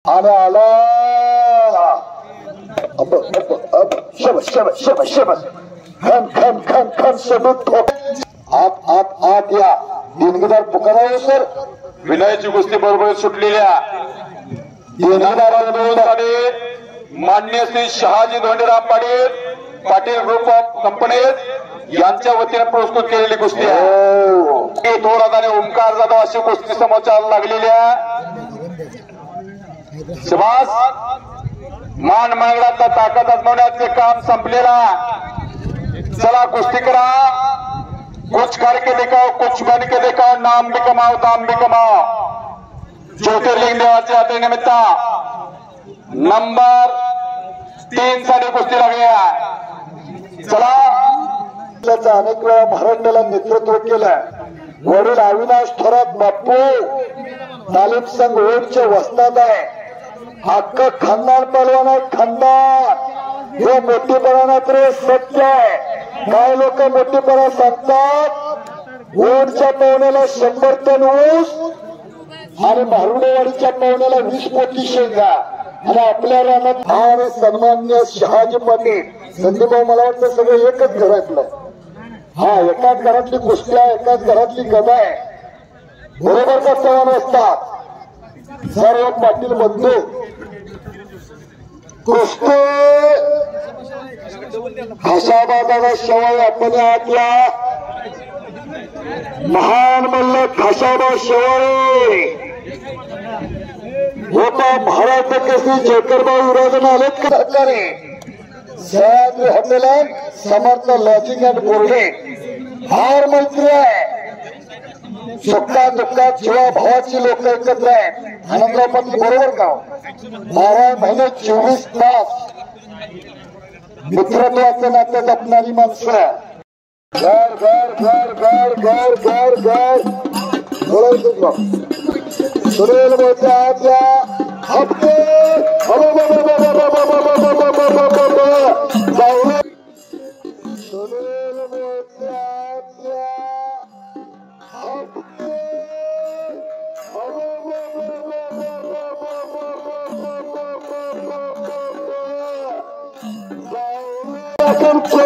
आला आला अब शबस शबस शबस शबस खन खन खन खन सबूत आत या दिनगदार पुकारावे सर. विनयची कुस्ती बरोबर सुटलेल्या दिनगदारांनी मान्य Shri Shahaji Dhondiram Patil group of companies यांच्या वतीने पुरस्कृत केलेली कुस्ती आहे. थोरात आणि ओंकार जाधव अशी कुस्ती समोरच्या लागलेल्या सुभाष मान मांगडाचा ताकद आजमावण्याचे काम संपलेला. चला कुस्ती करा. कुछ करके दिखाओ, कुछ बन के दिखाओ, नाम भी कमाओ, दाम भी कमाओ. ज्योतिर्लिंग देवाच्या यात्रेनिमित्त नंबर 3 साठी कुस्ती लागली आहे. चला अनेक वेळा महाराष्ट्राला नेतृत्व केलं. वडील अविनाश थोरात बाप्पू तालीम संघ ओळचे वस्ताद आहे. हक्क खानदार पहलवान आहे. खानदार हे मोठेपणा तर सत्य आहे. काय लोक मोठेपणा सांगतात. ओढच्या पाहुण्याला 100 टन ऊस आणि भारुडेवाडीच्या पाहुण्याला 20 पोती शेंगा आणि आपल्या रानात आणि सन्मान्य शहाजी पाटील संदीपभाऊ मला वाटतं सगळं एकच घरातलं. हा एकाच घरातली कुस्ती आहे, एकाच घरातली गदा आहे. बरोबर का सवाल असतात सर्व पाटील बंधू. कुस्ती खाशाबादाचा शेवाळ आपण आतला महान मल्ल खाशाबा शेवाळे होता. महाराष्ट्र केसरी शेखरभाऊ विराजन आलेत सरकारी Sahyadri hotel Samarth lodging and Borde फार मैत्री आहे. सुखा दुःखात शिवा भावाची लोक एकत्र आहेत. आनंदराव पाटील बरोबर का 12 महिने 24 तास मित्रत्वाच्या नात्यात जपणारी माणसं. घर घर घर घर घर घर घर सुनील मोठ्या आतल्या हप्ते सुनील मोठ्या आतल्या हप्ते